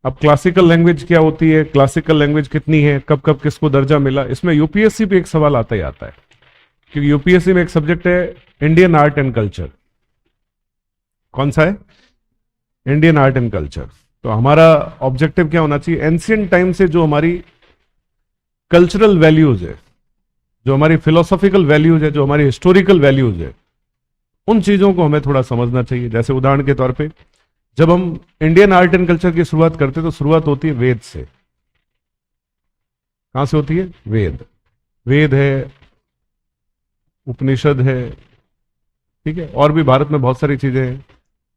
अब classical language क्या होती है, क्लासिकल लैंग्वेज कितनी है, कब कब किसको दर्जा मिला, इसमें यूपीएससी पे एक सवाल आता ही आता है, क्योंकि यूपीएससी में एक सब्जेक्ट है इंडियन आर्ट एंड कल्चर। कौन सा है? Indian art and culture. तो हमारा ऑब्जेक्टिव क्या होना चाहिए, एंशियंट टाइम से जो हमारी कल्चरल वैल्यूज है, जो हमारी फिलोसॉफिकल वैल्यूज है, जो हमारी हिस्टोरिकल वैल्यूज है, उन चीजों को हमें थोड़ा समझना चाहिए। जैसे उदाहरण के तौर पे जब हम इंडियन आर्ट एंड कल्चर की शुरुआत करते हैं तो शुरुआत होती है वेद से। कहां से होती है? वेद। वेद है, उपनिषद है, ठीक है, और भी भारत में बहुत सारी चीजें हैं,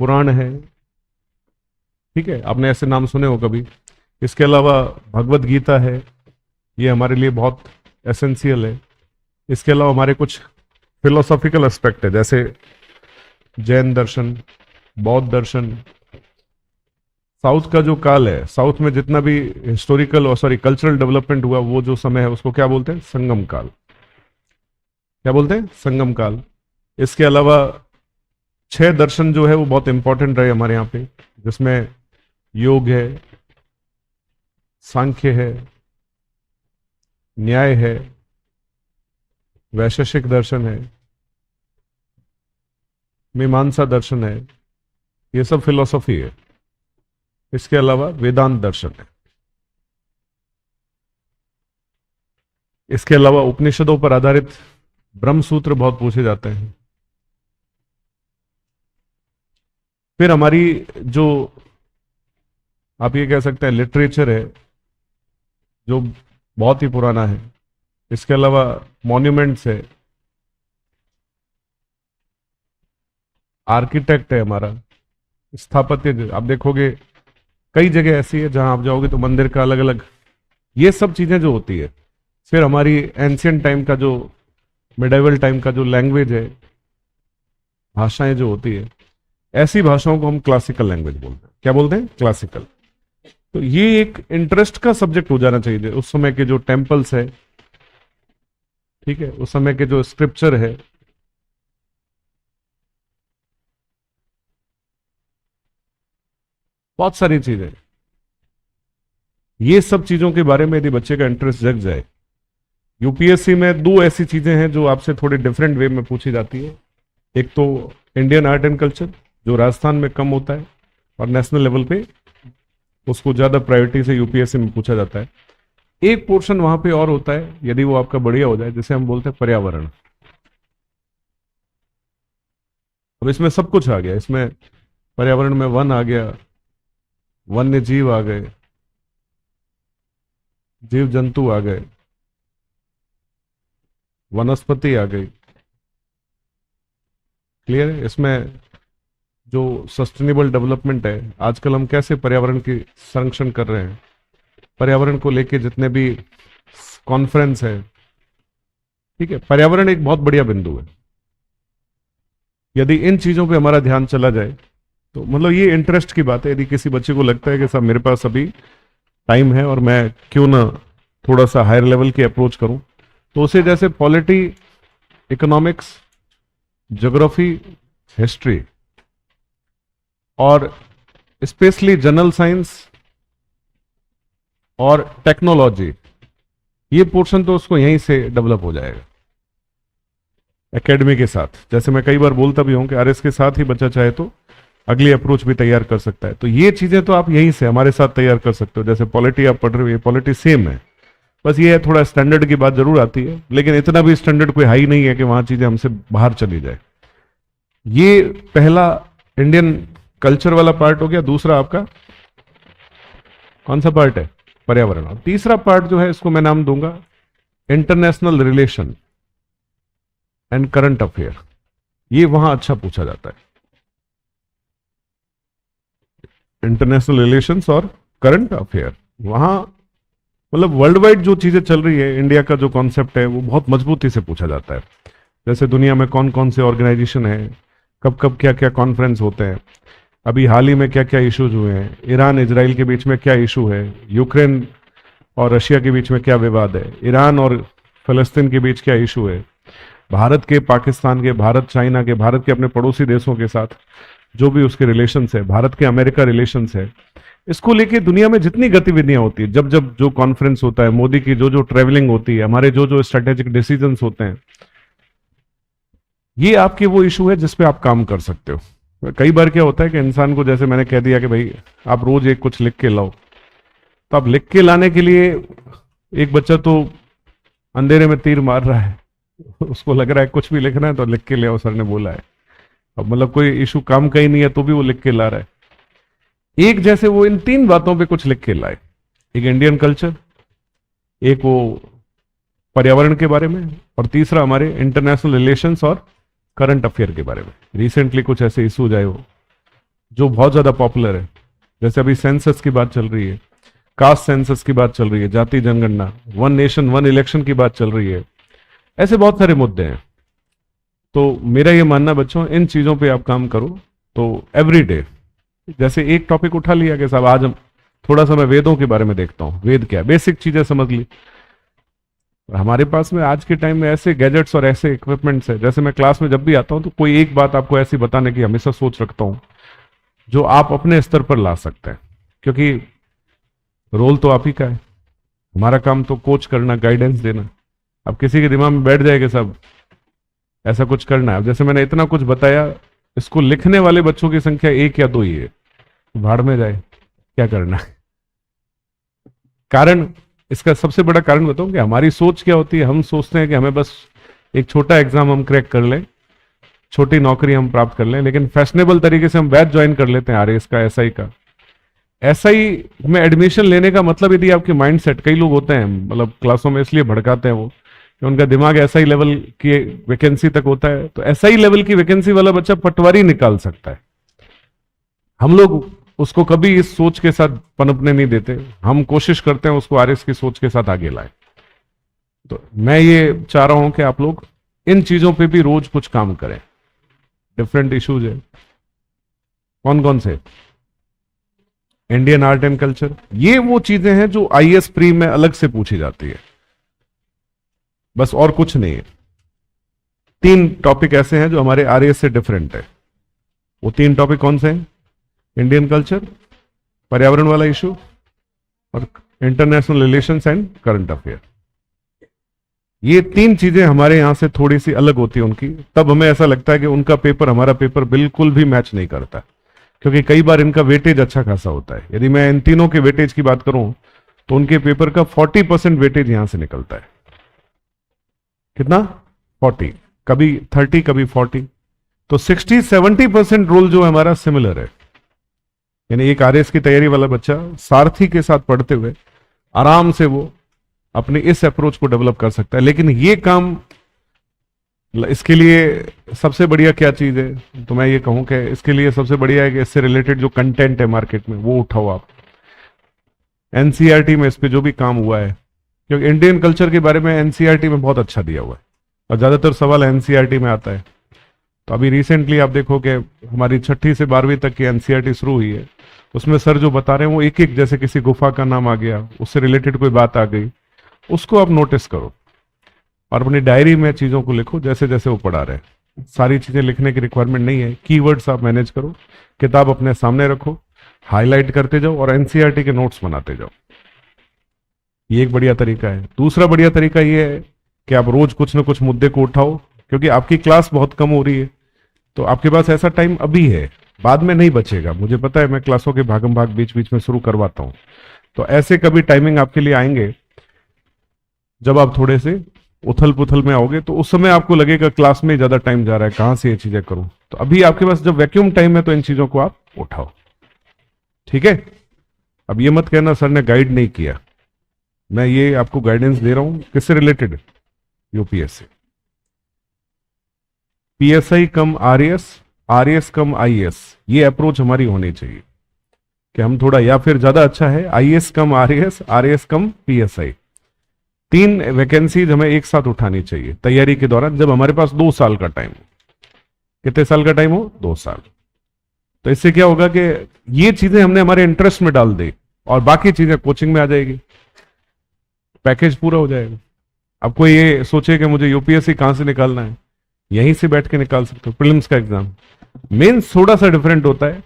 पुराण है, ठीक है, आपने ऐसे नाम सुने हो कभी। इसके अलावा भगवत गीता है, ये हमारे लिए बहुत एसेंशियल है। इसके अलावा हमारे कुछ फिलोसॉफिकल एस्पेक्ट है, जैसे जैन दर्शन, बौद्ध दर्शन। साउथ का जो काल है, साउथ में जितना भी हिस्टोरिकल और सॉरी कल्चरल डेवलपमेंट हुआ, वो जो समय है उसको क्या बोलते हैं? संगम काल। क्या बोलते हैं? संगम काल। इसके अलावा 6 दर्शन जो है वो बहुत इंपॉर्टेंट रहे हमारे यहाँ पे, जिसमें योग है, सांख्य है, न्याय है, वैशेषिक दर्शन है, मीमांसा दर्शन है, ये सब फिलॉसफी है। इसके अलावा वेदांत दर्शन है। इसके अलावा उपनिषदों पर आधारित ब्रह्म सूत्र बहुत पूछे जाते हैं। फिर हमारी जो आप ये कह सकते हैं लिटरेचर है, जो बहुत ही पुराना है। इसके अलावा मॉन्यूमेंट्स है, आर्किटेक्ट है हमारा, स्थापत्य। आप देखोगे कई जगह ऐसी है जहां आप जाओगे तो मंदिर का अलग अलग, ये सब चीजें जो होती है। फिर हमारी एंशियंट टाइम का जो, मिडाइवल टाइम का जो लैंग्वेज है, भाषाएं जो होती है, ऐसी भाषाओं को हम क्लासिकल लैंग्वेज बोलते हैं। क्या बोलते हैं? क्लासिकल। तो ये एक इंटरेस्ट का सब्जेक्ट हो जाना चाहिए। उस समय के जो टेम्पल्स है, ठीक है, उस समय के जो स्क्रिप्चर है, बहुत सारी चीजें, ये सब चीजों के बारे में यदि बच्चे का इंटरेस्ट जग जाए। यूपीएससी में 2 ऐसी चीजें हैं जो आपसे थोड़े डिफरेंट वे में पूछी जाती है। एक तो इंडियन आर्ट एंड कल्चर, जो राजस्थान में कम होता है, और नेशनल लेवल पे उसको ज्यादा प्रायोरिटी से यूपीएससी में पूछा जाता है। एक पोर्शन वहां पे और होता है, यदि वो आपका बढ़िया हो जाए, जिसे हम बोलते हैं पर्यावरण। अब इसमें सब कुछ आ गया। इसमें पर्यावरण में वन आ गया, वन्य जीव आ गए, जीव जंतु आ गए, वनस्पति आ गई। क्लियर है? इसमें जो सस्टेनेबल डेवलपमेंट है, आजकल हम कैसे पर्यावरण की संरक्षण कर रहे हैं, पर्यावरण को लेके जितने भी कॉन्फ्रेंस है, ठीक है, पर्यावरण एक बहुत बढ़िया बिंदु है। यदि इन चीजों पे हमारा ध्यान चला जाए तो मतलब ये इंटरेस्ट की बात है। यदि किसी बच्चे को लगता है कि साहब मेरे पास अभी टाइम है और मैं क्यों ना थोड़ा सा हायर लेवल की अप्रोच करूं, तो उसे जैसे पॉलिटी, इकोनॉमिक्स, ज्योग्राफी, हिस्ट्री और स्पेशली जनरल साइंस और टेक्नोलॉजी, ये पोर्शन तो उसको यहीं से डेवलप हो जाएगा एकेडमी के साथ। जैसे मैं कई बार बोलता भी हूं कि आरएस के साथ ही बच्चा चाहे तो अगली अप्रोच भी तैयार कर सकता है। तो ये चीजें तो आप यहीं से हमारे साथ तैयार कर सकते हो। जैसे पॉलिटी आप पढ़ रहे हो, ये पॉलिटी सेम है, बस ये है थोड़ा स्टैंडर्ड की बात जरूर आती है, लेकिन इतना भी स्टैंडर्ड कोई हाई नहीं है कि वहां चीजें हमसे बाहर चली जाए। ये पहला इंडियन कल्चर वाला पार्ट हो गया। दूसरा आपका कौन सा पार्ट है? पर्यावरण। और तीसरा पार्ट जो है, इसको मैं नाम दूंगा international relation and current affair. ये वहां अच्छा पूछा जाता है, इंटरनेशनल रिलेशंस और करंट अफेयर। वहां मतलब वर्ल्ड वाइड जो चीजें चल रही है, इंडिया का जो कॉन्सेप्ट है, वो बहुत मजबूती से पूछा जाता है। जैसे दुनिया में कौन कौन से ऑर्गेनाइजेशन है, कब कब क्या क्या कॉन्फ्रेंस होते हैं, अभी हाल ही में क्या क्या इश्यूज हुए हैं, ईरान इजराइल के बीच में क्या इशू है, यूक्रेन और रशिया के बीच में क्या विवाद है, ईरान और फलस्तीन के बीच क्या इशू है, भारत के, पाकिस्तान के, भारत चाइना के, भारत के अपने पड़ोसी देशों के साथ जो भी उसके रिलेशंस है, भारत के अमेरिका रिलेशंस है, इसको लेके दुनिया में जितनी गतिविधियां होती है, जब जब जो कॉन्फ्रेंस होता है, मोदी की जो जो ट्रेवलिंग होती है, हमारे जो जो स्ट्रेटेजिक डिसीजंस होते हैं, ये आपके वो इशू है जिसपे आप काम कर सकते हो। कई बार क्या होता है कि इंसान को, जैसे मैंने कह दिया कि भाई आप रोज एक कुछ लिख के लाओ, तो आप लिख के लाने के लिए, एक बच्चा तो अंधेरे में तीर मार रहा है, उसको लग रहा है कुछ भी लिखना है तो लिख के ले आओ, सर ने बोला है। अब मतलब कोई इशू काम का ही नहीं है तो भी वो लिख के ला रहा है। एक जैसे वो इन तीन बातों पे कुछ लिख के लाए, एक इंडियन कल्चर, एक वो पर्यावरण के बारे में, और तीसरा हमारे इंटरनेशनल रिलेशंस और करंट अफेयर के बारे में। रिसेंटली कुछ ऐसे इशूज आए हो जो बहुत ज्यादा पॉपुलर है, जैसे अभी सेंसस की बात चल रही है, कास्ट सेंसस की बात चल रही है, जाति जनगणना, वन नेशन वन इलेक्शन की बात चल रही है। ऐसे बहुत सारे मुद्दे हैं। तो मेरा ये मानना बच्चों, इन चीजों पे आप काम करो तो एवरी डे, जैसे एक टॉपिक उठा लिया कि साहब आज हम थोड़ा सा मैं वेदों के बारे में देखता हूं, वेद क्या, बेसिक चीजें समझ ली। हमारे पास में आज के टाइम में ऐसे गैजेट्स और ऐसे इक्विपमेंट्स है, जैसे मैं क्लास में जब भी आता हूं तो कोई एक बात आपको ऐसी बताने की हमेशा सोच रखता हूं जो आप अपने स्तर पर ला सकते हैं, क्योंकि रोल तो आप ही का है। हमारा काम तो कोच करना, गाइडेंस देना। अब किसी के दिमाग में बैठ जाएगा सब ऐसा कुछ करना है। अब जैसे मैंने इतना कुछ बताया, इसको लिखने वाले बच्चों की संख्या 1 या 2 ही है, भाड़ में जाए, क्या करना है। कारण, इसका सबसे बड़ा कारण बताऊं कि हमारी सोच क्या होती है। हम सोचते हैं कि हमें बस एक छोटा एग्जाम हम क्रैक कर लें, छोटी नौकरी हम प्राप्त कर लें, लेकिन फैशनेबल तरीके से हम बैच ज्वाइन कर लेते हैं आरएएस का, एसआई का। एसआई में एडमिशन लेने का मतलब, यदि आपके माइंड सेट, कई लोग होते हैं मतलब क्लासों में इसलिए भड़काते हैं वो कि उनका दिमाग एसआई लेवल की वैकेंसी तक होता है, तो एसआई लेवल की वैकेंसी वाला बच्चा पटवारी निकाल सकता है। हम लोग उसको कभी इस सोच के साथ पनपने नहीं देते, हम कोशिश करते हैं उसको आरएस की सोच के साथ आगे लाए। तो मैं ये चाह रहा हूं कि आप लोग इन चीजों पे भी रोज कुछ काम करें। डिफरेंट इश्यूज है, कौन कौन से, इंडियन आर्ट एंड कल्चर, ये वो चीजें हैं जो आईएएस प्री में अलग से पूछी जाती है, बस और कुछ नहीं है। 3 टॉपिक ऐसे हैं जो हमारे आरएएस से डिफरेंट है। वो 3 टॉपिक कौन से हैं? इंडियन कल्चर, पर्यावरण वाला इशू, और international relations and current affair. ये 3 चीजें हमारे यहां से थोड़ी सी अलग होती है उनकी, तब हमें ऐसा लगता है कि उनका पेपर हमारा पेपर बिल्कुल भी मैच नहीं करता, क्योंकि कई बार इनका वेटेज अच्छा खासा होता है। यदि मैं इन तीनों के वेटेज की बात करूं तो उनके पेपर का 40% वेटेज यहां से निकलता है। कितना? 40, कभी 30, कभी 40। तो 60-70% रोल जो हमारा सिमिलर है। यानी एक आरएस की तैयारी वाला बच्चा सारथी के साथ पढ़ते हुए आराम से वो अपने इस अप्रोच को डेवलप कर सकता है। लेकिन ये काम, इसके लिए सबसे बढ़िया क्या चीज है, तो मैं ये कहूं कि इसके लिए सबसे बढ़िया है कि इससे रिलेटेड जो कंटेंट है मार्केट में वो उठाओ आप। एनसीईआरटी में इस पे जो भी काम हुआ है, क्योंकि इंडियन कल्चर के बारे में एनसीईआरटी में बहुत अच्छा दिया हुआ है और ज्यादातर सवाल एनसीईआरटी में आता है। तो अभी रिसेंटली आप देखो कि हमारी 6ठी से 12वीं तक की एनसीईआरटी शुरू हुई है, उसमें सर जो बता रहे हैं वो एक एक, जैसे किसी गुफा का नाम आ गया, उससे रिलेटेड कोई बात आ गई, उसको आप नोटिस करो और अपनी डायरी में चीजों को लिखो जैसे जैसे वो पढ़ा रहे हैं। सारी चीजें लिखने की रिक्वायरमेंट नहीं है, कीवर्ड्स आप मैनेज करो, किताब अपने सामने रखो, हाईलाइट करते जाओ और एनसीईआरटी के नोट्स बनाते जाओ। ये एक बढ़िया तरीका है। दूसरा बढ़िया तरीका ये है कि आप रोज कुछ ना कुछ मुद्दे को उठाओ, क्योंकि आपकी क्लास बहुत कम हो रही है, तो आपके पास ऐसा टाइम अभी है, बाद में नहीं बचेगा। मुझे पता है, मैं क्लासों के भागम भाग बीच बीच में शुरू करवाता हूं, तो ऐसे कभी टाइमिंग आपके लिए आएंगे जब आप थोड़े से उथल पुथल में आओगे, तो उस समय आपको लगेगा क्लास में ज्यादा टाइम जा रहा है, कहां से ये चीजें करूं। तो अभी आपके पास जब वैक्यूम टाइम है तो इन चीजों को आप उठाओ, ठीक है। अब ये मत कहना सर ने गाइड नहीं किया, मैं ये आपको गाइडेंस दे रहा हूं। किससे रिलेटेड? यूपीएससी, पीएसआई कम आरएएस, आरएएस कम आईएएस, ये अप्रोच हमारी होनी चाहिए कि हम थोड़ा, या फिर ज्यादा अच्छा है आईएएस कम आरएएस, आरएएस कम पीएसआई। 3 वैकेंसीज हमें एक साथ उठानी चाहिए तैयारी के दौरान, जब हमारे पास 2 साल का टाइम हो। कितने साल का टाइम हो? 2 साल। तो इससे क्या होगा कि ये चीजें हमने हमारे इंटरेस्ट में डाल दी और बाकी चीजें कोचिंग में आ जाएगी, पैकेज पूरा हो जाएगा। अब कोई ये सोचे कि मुझे यूपीएससी कहां से निकालना है, यहीं से बैठ के निकाल सकते हो। प्रीलिम्स का एग्जाम, मेंस थोड़ा सा डिफरेंट होता है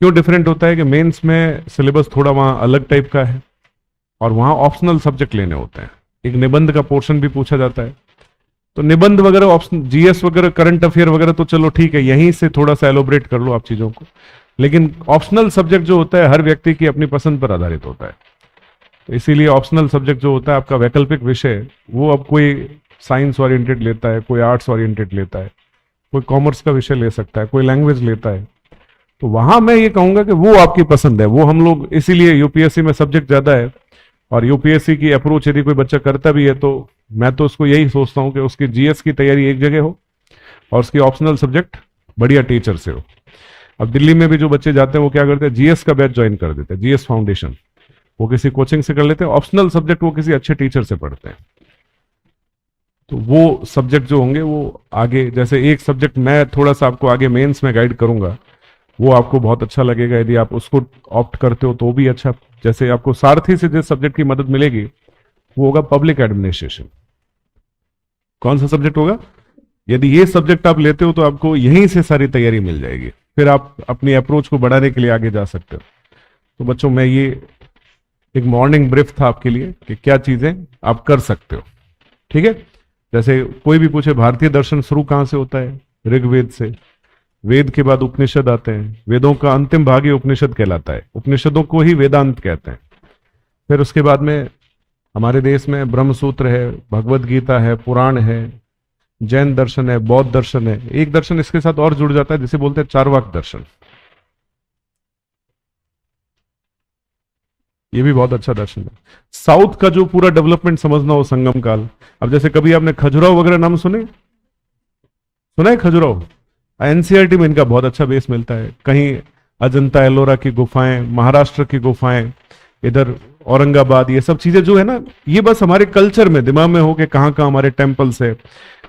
क्यों डिफरेंट होता है कि मेंस में सिलेबस थोड़ा वहां अलग टाइप का है और वहां ऑप्शनल सब्जेक्ट लेने होते हैं, एक निबंध का पोर्शन भी पूछा जाता है। तो निबंध वगैरह ऑप्शन, जीएस वगैरह, करंट अफेयर वगैरह तो चलो ठीक है, यहीं से थोड़ा सा एलोबरेट कर लो आप चीजों को, लेकिन ऑप्शनल सब्जेक्ट जो होता है हर व्यक्ति की अपनी पसंद पर आधारित होता है। तो इसीलिए ऑप्शनल सब्जेक्ट जो होता है आपका वैकल्पिक विषय, वो अब कोई साइंस ओरिएंटेड लेता है, कोई आर्ट्स ओरिएंटेड लेता है, कोई कॉमर्स का विषय ले सकता है, कोई लैंग्वेज लेता है। तो वहां मैं ये कहूंगा कि वो आपकी पसंद है, वो हम लोग इसीलिए यूपीएससी में सब्जेक्ट ज्यादा है, और यूपीएससी की अप्रोच यदि कोई बच्चा करता भी है तो मैं तो उसको यही सोचता हूं कि उसकी जीएस की तैयारी एक जगह हो और उसकी ऑप्शनल सब्जेक्ट बढ़िया टीचर से हो। अब दिल्ली में भी जो बच्चे जाते हैं वो क्या करते हैं, जीएस का बैच ज्वाइन कर देते हैं, जीएस फाउंडेशन, वो किसी कोचिंग से कर लेते हैं, ऑप्शनल सब्जेक्ट वो किसी अच्छे टीचर से पढ़ते हैं। तो वो सब्जेक्ट जो होंगे वो आगे, जैसे एक सब्जेक्ट मैं थोड़ा सा आपको आगे मेंस में गाइड करूंगा, वो आपको बहुत अच्छा लगेगा यदि आप उसको ऑप्ट करते हो तो भी अच्छा। जैसे आपको सारथी से जिस सब्जेक्ट की मदद मिलेगी वो होगा पब्लिक एडमिनिस्ट्रेशन। कौन सा सब्जेक्ट होगा? यदि ये सब्जेक्ट आप लेते हो तो आपको यहीं से सारी तैयारी मिल जाएगी, फिर आप अपनी अप्रोच को बढ़ाने के लिए आगे जा सकते हो। तो बच्चों, मैं ये एक मॉर्निंग ब्रीफ था आपके लिए कि क्या चीजें आप कर सकते हो, ठीक है। जैसे कोई भी पूछे भारतीय दर्शन शुरू कहां से होता है? ऋग्वेद से। वेद के बाद उपनिषद आते हैं, वेदों का अंतिम भाग ही उपनिषद कहलाता है, उपनिषदों को ही वेदांत कहते हैं। फिर उसके बाद में हमारे देश में ब्रह्म सूत्र है, भगवत गीता है, पुराण है, जैन दर्शन है, बौद्ध दर्शन है। एक दर्शन इसके साथ और जुड़ जाता है जिसे बोलते हैं चारवाक दर्शन, ये भी बहुत अच्छा दर्शन है। साउथ का जो पूरा डेवलपमेंट समझना हो, संगम काल। अब जैसे कभी आपने खजुराहो वगैरह नाम सुने, सुना है खजुराहो? एनसीईआरटी में इनका बहुत अच्छा बेस मिलता है। कहीं अजंता एलोरा की गुफाएं, महाराष्ट्र की गुफाएं, इधर औरंगाबाद, ये सब चीजें जो है ना, ये बस हमारे कल्चर में दिमाग में हो कि कहाँ कहाँ हमारे टेम्पल्स है,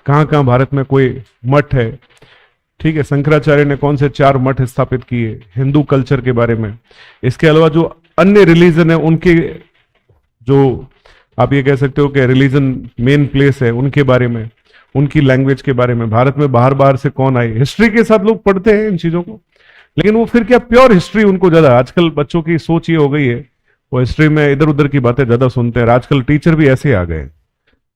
कहाँ कहाँ भारत में कोई मठ है, ठीक है। शंकराचार्य ने कौन से 4 मठ स्थापित किए हिंदू कल्चर के बारे में। इसके अलावा जो अन्य रिलीजन है उनके, जो आप ये कह सकते हो कि रिलीजन मेन प्लेस है, उनके बारे में, उनकी लैंग्वेज के बारे में, भारत में बाहर बाहर से कौन आए, हिस्ट्री के साथ लोग पढ़ते हैं इन चीजों को, लेकिन वो फिर क्या प्योर हिस्ट्री उनको ज्यादा, आजकल बच्चों की सोच ये हो गई है वो हिस्ट्री में इधर उधर की बातें ज्यादा सुनते हैं। आजकल टीचर भी ऐसे आ गए,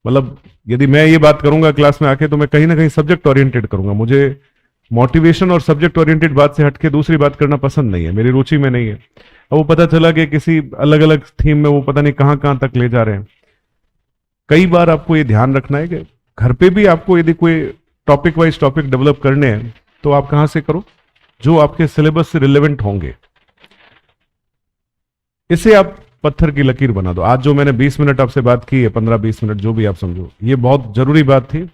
मतलब यदि मैं ये बात करूंगा क्लास में आके तो मैं कहीं ना कहीं सब्जेक्ट ओरिएंटेड करूंगा। मुझे मोटिवेशन और सब्जेक्ट ओरिएंटेड बात से हटके दूसरी बात करना पसंद नहीं है, मेरी रुचि में नहीं है। अब वो पता चला कि किसी अलग अलग थीम में वो पता नहीं कहां कहां तक ले जा रहे हैं। कई बार आपको ये ध्यान रखना है कि घर पे भी आपको यदि कोई टॉपिक वाइज टॉपिक डेवलप करने हैं तो आप कहां से करो, जो आपके सिलेबस से रिलेवेंट होंगे। इसे आप पत्थर की लकीर बना दो। आज जो मैंने 20 मिनट आपसे बात की है, 15-20 मिनट जो भी आप समझो, ये बहुत जरूरी बात थी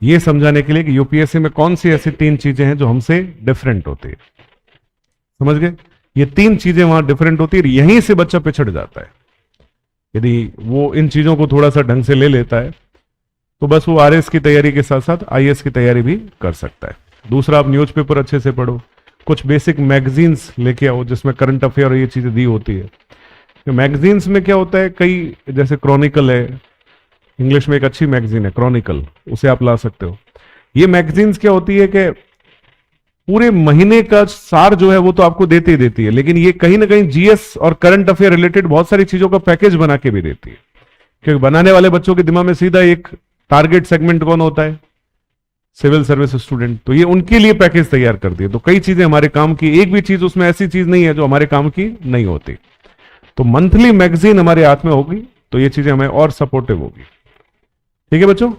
ये समझाने के लिए कि यूपीएससी में कौन सी ऐसी 3 चीजें हैं जो हमसे डिफरेंट होती है। समझ गए? ये 3 चीजें वहां डिफरेंट होती है, यहीं से बच्चा पिछड़ जाता है। यदि वो इन चीजों को थोड़ा सा ढंग से ले लेता है तो बस वो आरएस की तैयारी के साथ साथ आईएएस की तैयारी भी कर सकता है। दूसरा, आप न्यूज़पेपर अच्छे से पढ़ो, कुछ बेसिक मैगजीन्स लेके आओ जिसमें करंट अफेयर और ये चीजें दी होती है। तो मैगजीन्स में क्या होता है, कई जैसे क्रॉनिकल है, इंग्लिश में एक अच्छी मैगजीन है क्रॉनिकल, उसे आप ला सकते हो। ये मैगजीन्स क्या होती है कि पूरे महीने का सार जो है वो तो आपको देती ही देती है, लेकिन ये कहीं ना कहीं जीएस और करंट अफेयर रिलेटेड बहुत सारी चीजों का पैकेज बना के भी देती है। क्योंकि बनाने वाले बच्चों के दिमाग में सीधा एक टारगेट सेगमेंट कौन होता है, सिविल सर्विस स्टूडेंट, तो ये उनके लिए पैकेज तैयार कर दिए। तो कई चीजें हमारे काम की, एक भी चीज उसमें ऐसी चीज नहीं है जो हमारे काम की नहीं होती। तो मंथली मैगजीन हमारे हाथ में होगी तो ये चीजें हमें और सपोर्टिव होगी। ठीक है बच्चों?